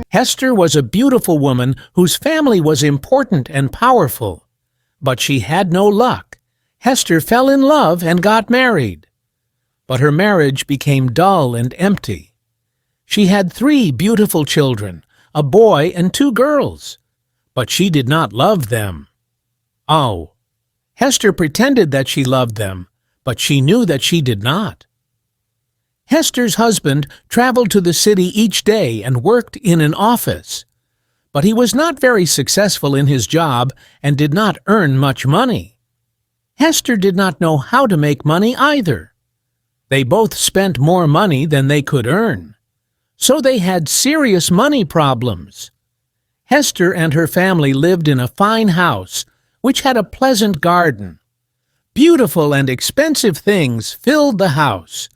Hester was a beautiful woman whose family was important and powerful. But she had no luck. Hester fell in love and got married. But her marriage became dull and empty. She had 3 beautiful children, a boy and 2 girls. But she did not love them. Oh, Hester pretended that she loved them, but she knew that she did not. Hester's husband traveled to the city each day and worked in an office. But he was not very successful in his job and did not earn much money. Hester did not know how to make money either. They both spent more money than they could earn. So they had serious money problems. Hester and her family lived in a fine house, which had a pleasant garden. Beautiful and expensive things filled the house.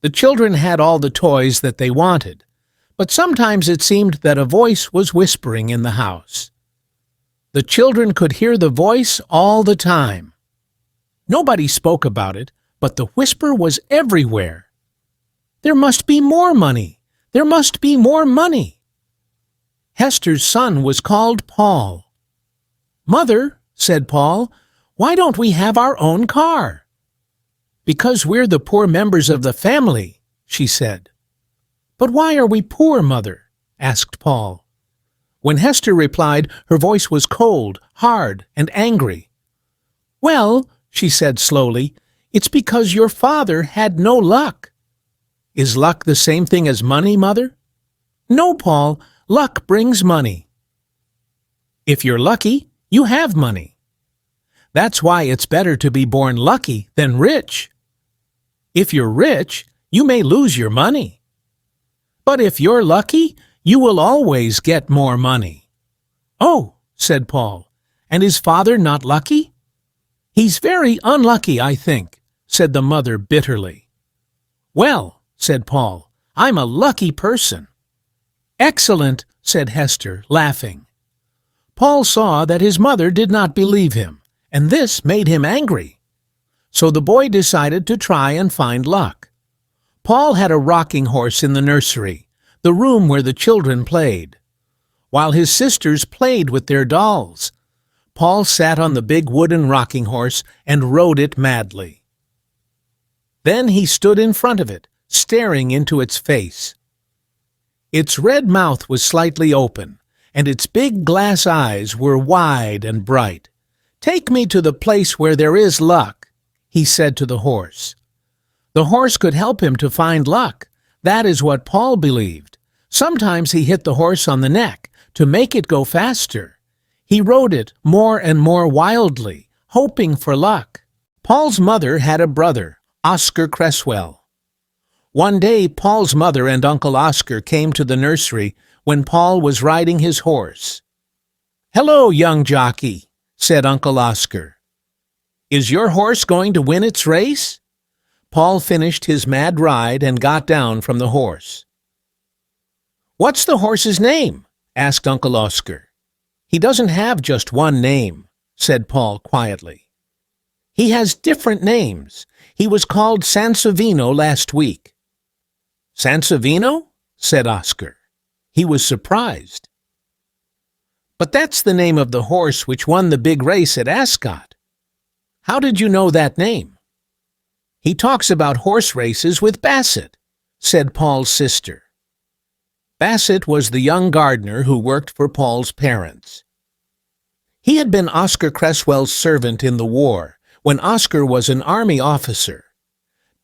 The children had all the toys that they wanted, but sometimes it seemed that a voice was whispering in the house. The children could hear the voice all the time. Nobody spoke about it, but the whisper was everywhere. There must be more money. There must be more money. Hester's son was called Paul. "Mother," said Paul, "why don't we have our own car?" "Because we're the poor members of the family," she said. "But why are we poor, Mother?" asked Paul. When Hester replied, her voice was cold, hard, and angry. "Well," she said slowly, "it's because your father had no luck." "Is luck the same thing as money, Mother?" "No, Paul. Luck brings money." "If you're lucky, you have money. That's why it's better to be born lucky than rich. If you're rich, you may lose your money. But if you're lucky, you will always get more money." "Oh," said Paul, "and is father not lucky?" "He's very unlucky, I think," said the mother bitterly. "Well," said Paul, "I'm a lucky person." "Excellent," said Hester, laughing. Paul saw that his mother did not believe him, and this made him angry. So the boy decided to try and find luck. Paul had a rocking horse in the nursery, the room where the children played. While his sisters played with their dolls, Paul sat on the big wooden rocking horse and rode it madly. Then he stood in front of it, staring into its face. Its red mouth was slightly open, and its big glass eyes were wide and bright. "Take me to the place where there is luck," he said to the horse. The horse could help him to find luck. That is what Paul believed. Sometimes he hit the horse on the neck to make it go faster. He rode it more and more wildly, hoping for luck. Paul's mother had a brother, Oscar Cresswell. One day Paul's mother and Uncle Oscar came to the nursery when Paul was riding his horse. "Hello, young jockey," said Uncle Oscar. "Is your horse going to win its race?" Paul finished his mad ride and got down from the horse. "What's the horse's name?" asked Uncle Oscar. "He doesn't have just one name," said Paul quietly. "He has different names. He was called Sansovino last week." "Sansovino?" said Oscar. He was surprised. "But that's the name of the horse which won the big race at Ascot. How did you know that name?" "He talks about horse races with Bassett," said Paul's sister. Bassett was the young gardener who worked for Paul's parents. He had been Oscar Cresswell's servant in the war when Oscar was an army officer.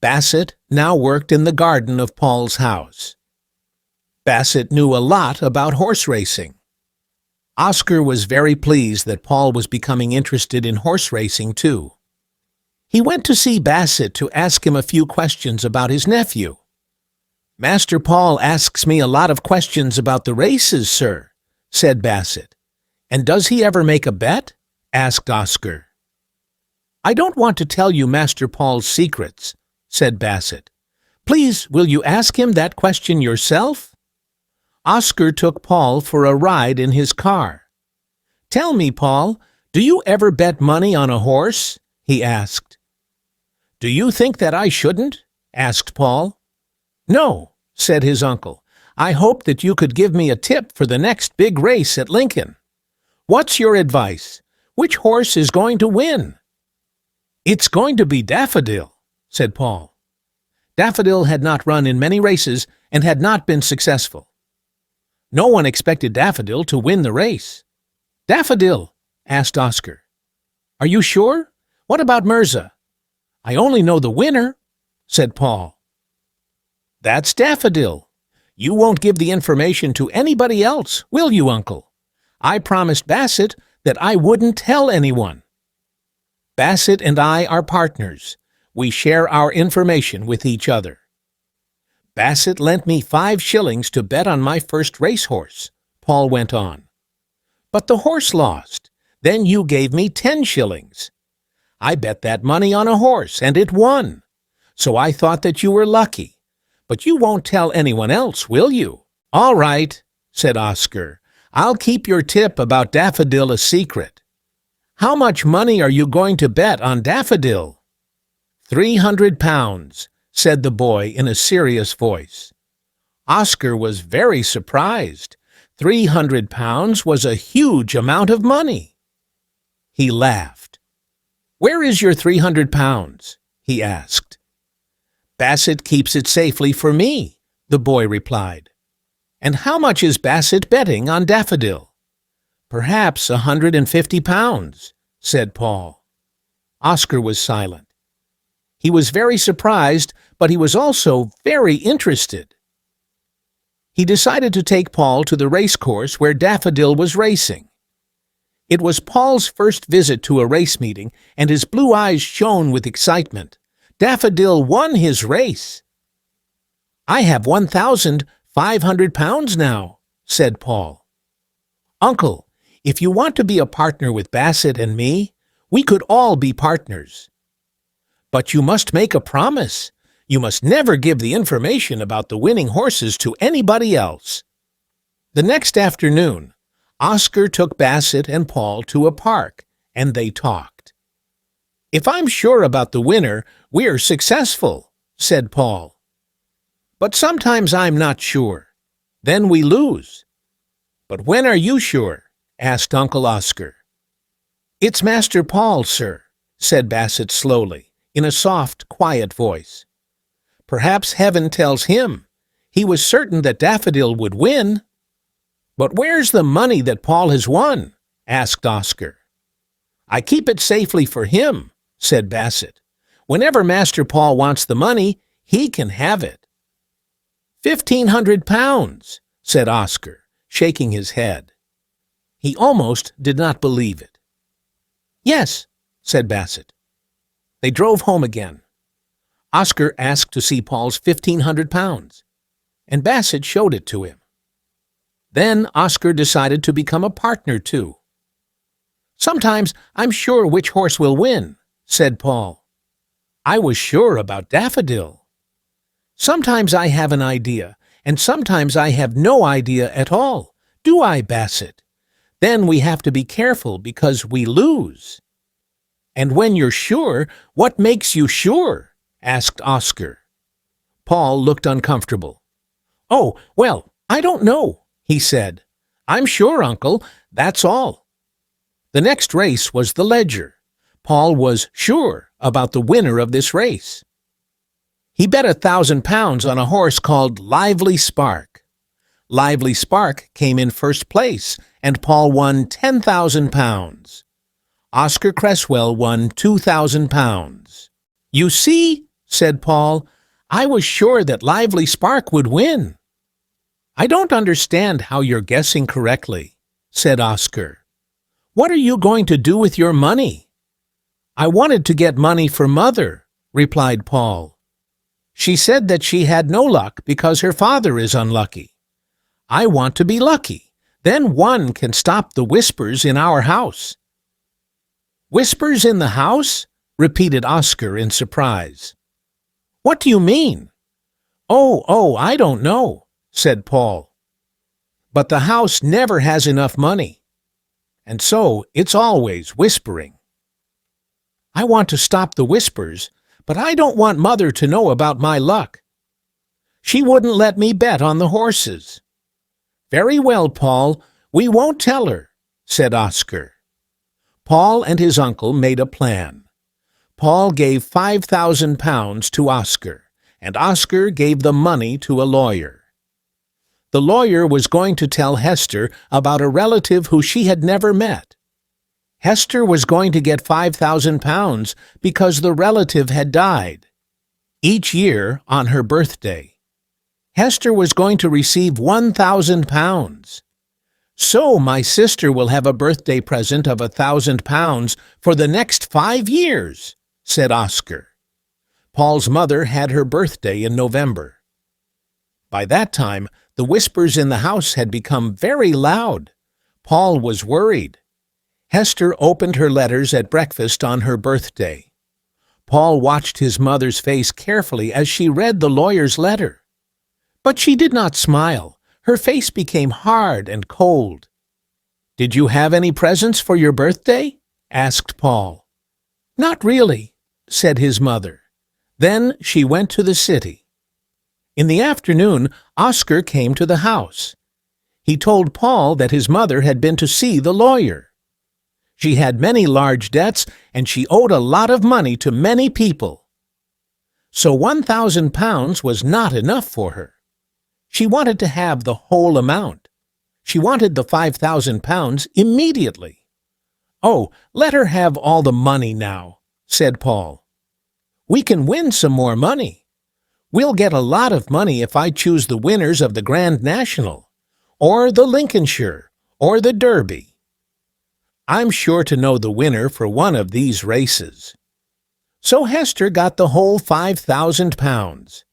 Bassett now worked in the garden of Paul's house. Bassett knew a lot about horse racing. Oscar was very pleased that Paul was becoming interested in horse racing too. He went to see Bassett to ask him a few questions about his nephew. "Master Paul asks me a lot of questions about the races, sir," said Bassett. "And does he ever make a bet?" asked Oscar. "I don't want to tell you Master Paul's secrets," said Bassett. "Please, will you ask him that question yourself?" Oscar took Paul for a ride in his car. "Tell me, Paul, do you ever bet money on a horse?" he asked. "Do you think that I shouldn't?" asked Paul. "No," said his uncle. I hope that you could give me a tip for the next big race at Lincoln. What's your advice? Which horse is going to win?" "It's going to be Daffodil," said Paul. Daffodil had not run in many races and had not been successful. No one expected Daffodil to win the race. "Daffodil?" asked Oscar. "Are you sure? What about Mirza?" "I only know the winner," said Paul. "That's Daffodil. You won't give the information to anybody else, will you, Uncle? I promised Bassett that I wouldn't tell anyone." "Bassett and I are partners. We share our information with each other." "Bassett lent me 5 shillings to bet on my first racehorse," Paul went on. "But the horse lost. Then you gave me 10 shillings. I bet that money on a horse, and it won. So I thought that you were lucky. But you won't tell anyone else, will you?" "All right," said Oscar. "I'll keep your tip about Daffodil a secret. How much money are you going to bet on Daffodil?" £300, said the boy in a serious voice. Oscar was very surprised. £300 was a huge amount of money. He laughed. "Where is your £300? He asked. "Bassett keeps it safely for me," the boy replied. "And how much is Bassett betting on Daffodil?" "Perhaps £150, said Paul. Oscar was silent. He was very surprised, but he was also very interested. He decided to take Paul to the racecourse where Daffodil was racing. It was Paul's first visit to a race meeting, and his blue eyes shone with excitement. Daffodil won his race. "I have £1,500 now," said Paul. "Uncle, if you want to be a partner with Bassett and me, we could all be partners. But you must make a promise. You must never give the information about the winning horses to anybody else." The next afternoon, Oscar took Bassett and Paul to a park, and they talked. "If I'm sure about the winner, we're successful," said Paul. "But sometimes I'm not sure. Then we lose." "But when are you sure?" asked Uncle Oscar. "It's Master Paul, sir," said Bassett slowly, in a soft, quiet voice. "Perhaps heaven tells him. He was certain that Daffodil would win." "But where's the money that Paul has won?" asked Oscar. "I keep it safely for him," said Bassett. "Whenever Master Paul wants the money, he can have it." £1,500, said Oscar, shaking his head. He almost did not believe it. "Yes," said Bassett. They drove home again. Oscar asked to see Paul's £1,500, and Bassett showed it to him. Then Oscar decided to become a partner too. "Sometimes I'm sure which horse will win," said Paul. "I was sure about Daffodil." "Sometimes I have an idea, and sometimes I have no idea at all. Do I, Bassett? Then we have to be careful because we lose." "And when you're sure, what makes you sure?" asked Oscar. Paul looked uncomfortable. "Oh, well, I don't know," he said. "I'm sure, Uncle, that's all." The next race was the Ledger. Paul was sure about the winner of this race. He bet £1,000 on a horse called Lively Spark. Lively Spark came in first place, and Paul won £10,000. Oscar Cresswell won £2,000. "You see," said Paul, "I was sure that Lively Spark would win." "I don't understand how you're guessing correctly," said Oscar. "What are you going to do with your money?" "I wanted to get money for Mother," replied Paul. "She said that she had no luck because her father is unlucky. I want to be lucky. Then one can stop the whispers in our house." "Whispers in the house?" repeated Oscar in surprise. "What do you mean?" Oh, I don't know," said Paul. "But the house never has enough money, and so it's always whispering." "I want to stop the whispers, but I don't want Mother to know about my luck." She wouldn't let me bet on the horses." "Very well, Paul, we won't tell her," said Oscar. Paul and his uncle made a plan. Paul gave £5,000 to Oscar, and Oscar gave the money to a lawyer. The lawyer was going to tell Hester about a relative who she had never met. Hester was going to get £5,000 because the relative had died. Each year, on her birthday, Hester was going to receive £1,000. "So my sister will have a birthday present of £1,000 for the next 5 years," said Oscar. Paul's mother had her birthday in November. By that time, the whispers in the house had become very loud. Paul was worried. Hester opened her letters at breakfast on her birthday. Paul watched his mother's face carefully as she read the lawyer's letter. But she did not smile. Her face became hard and cold. "Did you have any presents for your birthday?" asked Paul. "Not really," said his mother. Then she went to the city. In the afternoon, Oscar came to the house. He told Paul that his mother had been to see the lawyer. She had many large debts, and she owed a lot of money to many people. So £1,000 was not enough for her. She wanted to have the whole amount. She wanted the £5,000 immediately. "Oh, let her have all the money now," said Paul. "We can win some more money. We'll get a lot of money if I choose the winners of the Grand National, or the Lincolnshire, or the Derby. I'm sure to know the winner for one of these races." So Hester got the whole £5,000.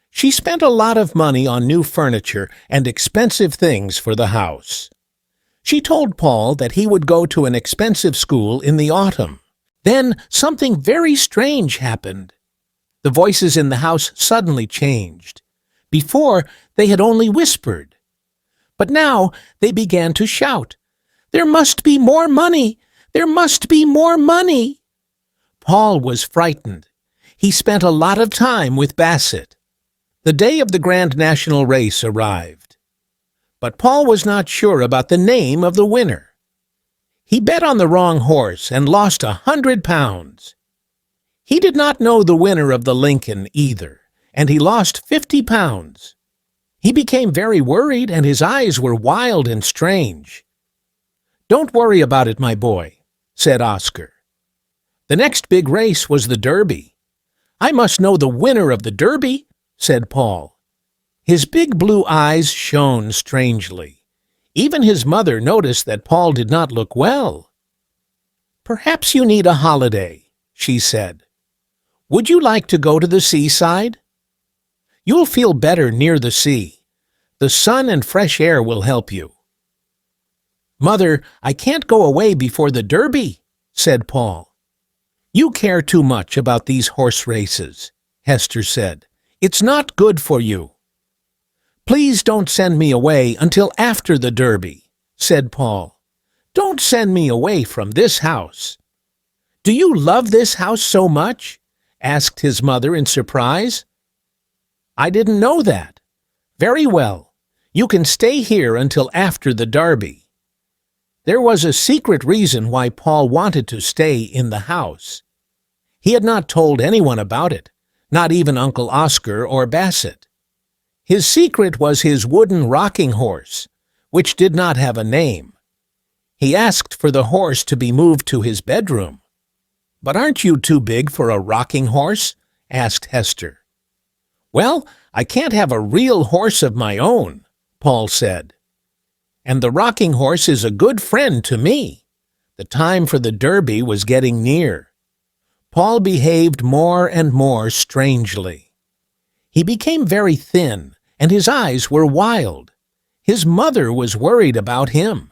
She spent a lot of money on new furniture and expensive things for the house. She told Paul that he would go to an expensive school in the autumn. Then something very strange happened. The voices in the house suddenly changed. Before, they had only whispered. But now they began to shout, "There must be more money! There must be more money!" Paul was frightened. He spent a lot of time with Bassett. The day of the Grand National race arrived. But Paul was not sure about the name of the winner. He bet on the wrong horse and lost £100. He did not know the winner of the Lincoln either, and he lost £50. He became very worried, and his eyes were wild and strange. "Don't worry about it, my boy," said Oscar. The next big race was the Derby. "I must know the winner of the Derby," said Paul. His big blue eyes shone strangely. Even his mother noticed that Paul did not look well. "Perhaps you need a holiday," she said. "Would you like to go to the seaside? You'll feel better near the sea. The sun and fresh air will help you." "Mother, I can't go away before the Derby," said Paul. "You care too much about these horse races," Hester said. "It's not good for you." "Please don't send me away until after the Derby," said Paul. "Don't send me away from this house." "Do you love this house so much?" asked his mother in surprise. "I didn't know that." "Very well. You can stay here until after the Derby." There was a secret reason why Paul wanted to stay in the house. He had not told anyone about it, not even Uncle Oscar or Bassett. His secret was his wooden rocking horse, which did not have a name. He asked for the horse to be moved to his bedroom. "But aren't you too big for a rocking horse?" asked Hester. "Well, I can't have a real horse of my own," Paul said. "And the rocking horse is a good friend to me." The time for the Derby was getting near. Paul behaved more and more strangely. He became very thin, and his eyes were wild. His mother was worried about him.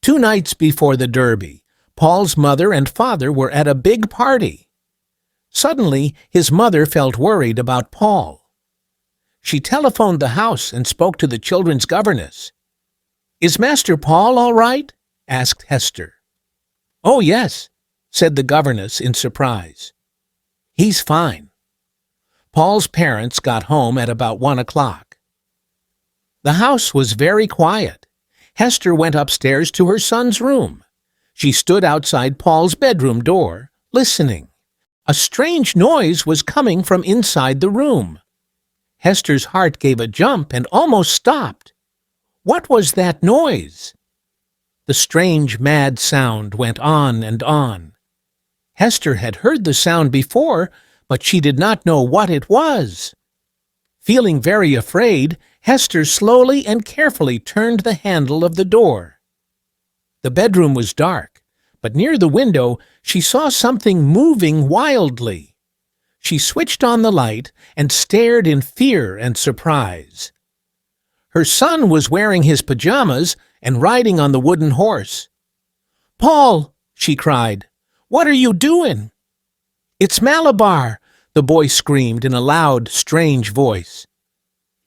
2 nights before the Derby, Paul's mother and father were at a big party. Suddenly, his mother felt worried about Paul. She telephoned the house and spoke to the children's governess. "Is Master Paul all right?" asked Hester. "Oh, yes," said the governess in surprise. "He's fine." Paul's parents got home at about 1 o'clock. The house was very quiet. Hester went upstairs to her son's room. She stood outside Paul's bedroom door, listening. A strange noise was coming from inside the room. Hester's heart gave a jump and almost stopped. What was that noise? The strange, mad sound went on and on. Hester had heard the sound before, but she did not know what it was. Feeling very afraid, Hester slowly and carefully turned the handle of the door. The bedroom was dark, but near the window she saw something moving wildly. She switched on the light and stared in fear and surprise. Her son was wearing his pajamas and riding on the wooden horse. "Paul," she cried, "what are you doing?" "It's Malabar," the boy screamed in a loud, strange voice.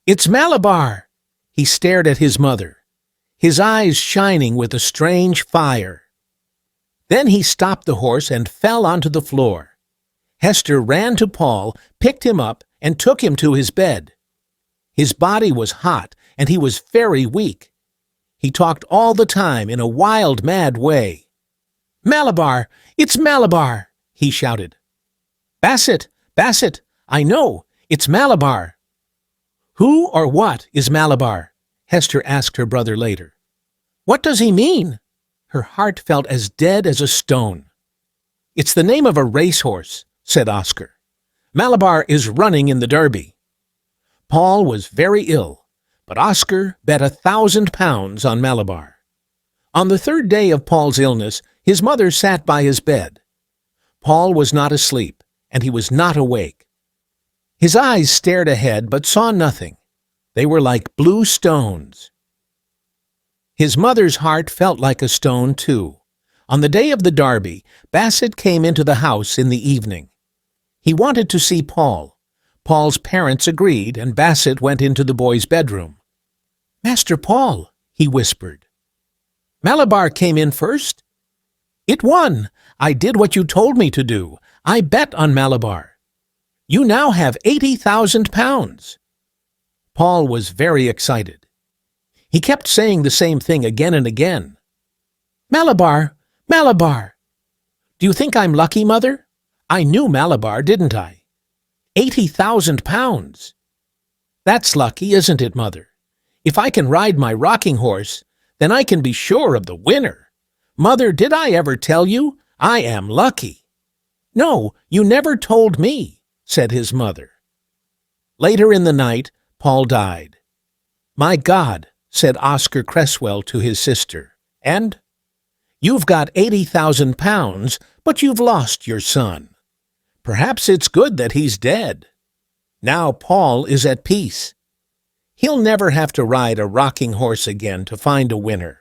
"It's Malabar!" He stared at his mother, his eyes shining with a strange fire. Then he stopped the horse and fell onto the floor. Hester ran to Paul, picked him up, and took him to his bed. His body was hot, and he was very weak. He talked all the time in a wild, mad way. "Malabar! It's Malabar!" he shouted. "Bassett! Bassett! I know! It's Malabar!" "Who or what is Malabar?" Hester asked her brother later. "What does he mean?" Her heart felt as dead as a stone. "It's the name of a racehorse," said Oscar. "Malabar is running in the Derby." Paul was very ill, but Oscar bet 1,000 pounds on Malabar. On the third day of Paul's illness, his mother sat by his bed. Paul was not asleep, and he was not awake. His eyes stared ahead but saw nothing. They were like blue stones. His mother's heart felt like a stone, too. On the day of the Derby, Bassett came into the house in the evening. He wanted to see Paul. Paul's parents agreed, and Bassett went into the boy's bedroom. "Master Paul," he whispered. "Malabar came in first?" "It won. I did what you told me to do. I bet on Malabar. You now have 80,000 pounds. Paul was very excited. He kept saying the same thing again and again. "Malabar! Malabar! Do you think I'm lucky, Mother? I knew Malabar, didn't I? 80,000 pounds. That's lucky, isn't it, Mother? If I can ride my rocking horse, then I can be sure of the winner. Mother, did I ever tell you? I am lucky." "No, you never told me," said his mother. Later in the night, Paul died. "My God," said Oscar Cresswell to his sister, "and you've got 80,000 pounds, but you've lost your son. Perhaps it's good that he's dead. Now Paul is at peace. He'll never have to ride a rocking horse again to find a winner."